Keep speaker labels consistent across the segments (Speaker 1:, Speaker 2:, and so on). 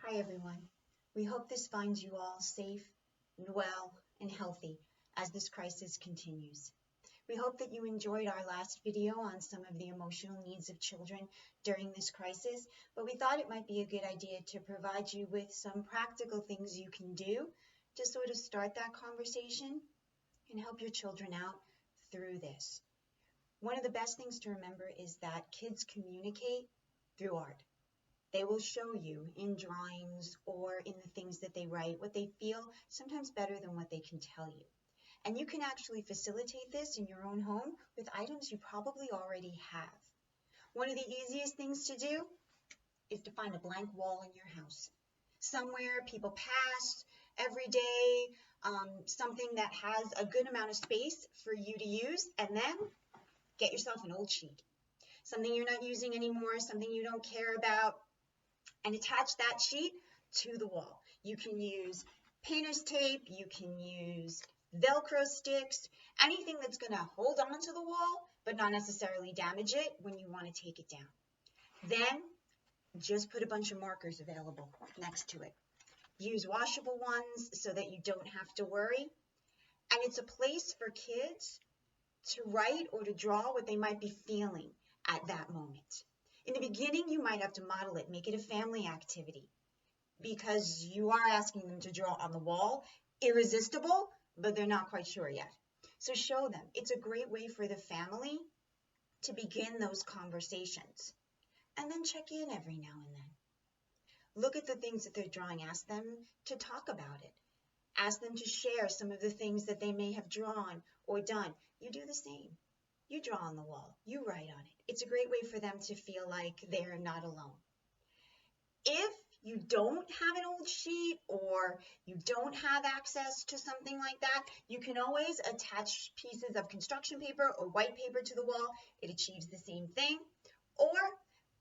Speaker 1: Hi everyone. We hope this finds you all safe, well, and healthy as this crisis continues. We hope that you enjoyed our last video on some of the emotional needs of children during this crisis, but we thought it might be a good idea to provide you with some practical things you can do to sort of start that conversation and help your children out through this. One of the best things to remember is that kids communicate through art. They will show you in drawings or in the things that they write what they feel, sometimes better than what they can tell you. And you can actually facilitate this in your own home with items you probably already have. One of the easiest things to do is to find a blank wall in your house. Somewhere people pass every day, something that has a good amount of space for you to use, and then get yourself an old sheet. Something you're not using anymore, something you don't care about, and attach that sheet to the wall. You can use painter's tape, you can use Velcro sticks, anything that's going to hold on to the wall but not necessarily damage it when you want to take it down. Then just put a bunch of markers available next to it. Use washable ones so that you don't have to worry. And it's a place for kids to write or to draw what they might be feeling at that moment. In the beginning, you might have to model it, make it a family activity, because you are asking them to draw on the wall. Irresistible, but they're not quite sure yet. So show them. It's a great way for the family to begin those conversations. And then check in every now and then. Look at the things that they're drawing. Ask them to talk about it. Ask them to share some of the things that they may have drawn or done. You do the same. You draw on the wall. You write on it. It's a great way for them to feel like they're not alone. If you don't have an old sheet or you don't have access to something like that, you can always attach pieces of construction paper or white paper to the wall. It achieves the same thing. Or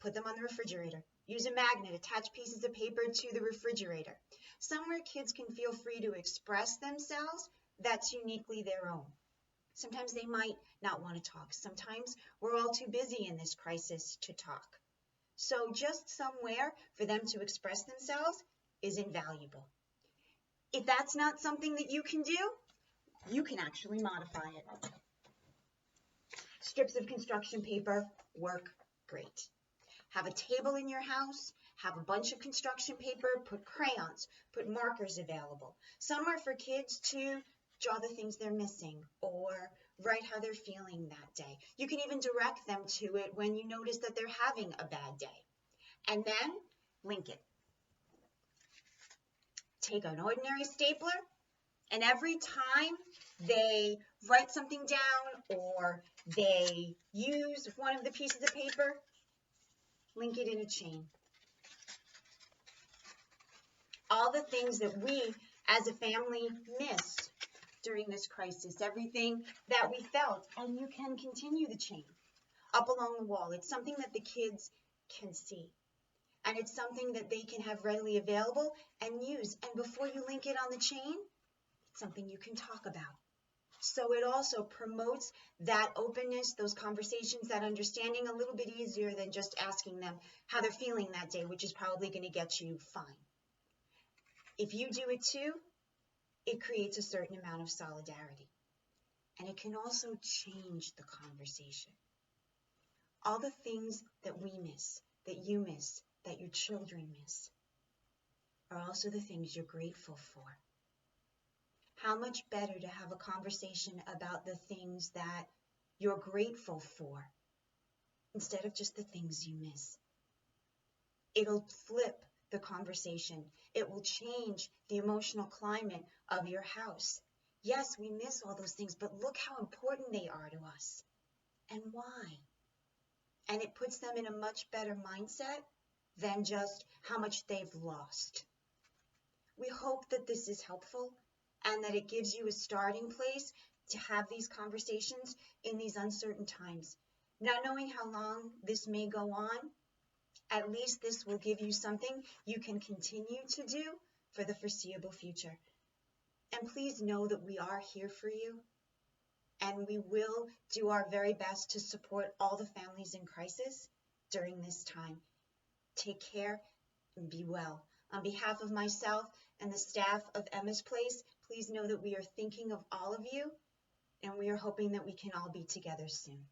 Speaker 1: put them on the refrigerator. Use a magnet, attach pieces of paper to the refrigerator. Somewhere kids can feel free to express themselves that's uniquely their own. Sometimes they might not want to talk. Sometimes we're all too busy in this crisis to talk. So just somewhere for them to express themselves is invaluable. If that's not something that you can do, you can actually modify it. Strips of construction paper work great. Have a table in your house, have a bunch of construction paper, put crayons, put markers available. Some are for kids to draw the things they're missing or write how they're feeling that day. You can even direct them to it when you notice that they're having a bad day. And then link it. Take an ordinary stapler, and every time they write something down or they use one of the pieces of paper, link it in a chain. All the things that we as a family miss during this crisis, everything that we felt, and you can continue the chain up along the wall. It's something that the kids can see, and it's something that they can have readily available and use. And before you link it on the chain, it's something you can talk about. So it also promotes that openness, those conversations, that understanding a little bit easier than just asking them how they're feeling that day, which is probably going to get you fine. If you do it too, it creates a certain amount of solidarity. And it can also change the conversation. All the things that we miss, that you miss, that your children miss, are also the things you're grateful for. How much better to have a conversation about the things that you're grateful for instead of just the things you miss. It'll flip the conversation. It will change the emotional climate of your house. Yes, we miss all those things, but look how important they are to us and why. And it puts them in a much better mindset than just how much they've lost. We hope that this is helpful and that it gives you a starting place to have these conversations in these uncertain times. Not knowing how long this may go on, at least this will give you something you can continue to do for the foreseeable future. And please know that we are here for you, and we will do our very best to support all the families in crisis during this time. Take care and be well. On behalf of myself and the staff of Emma's Place, please know that we are thinking of all of you, and we are hoping that we can all be together soon.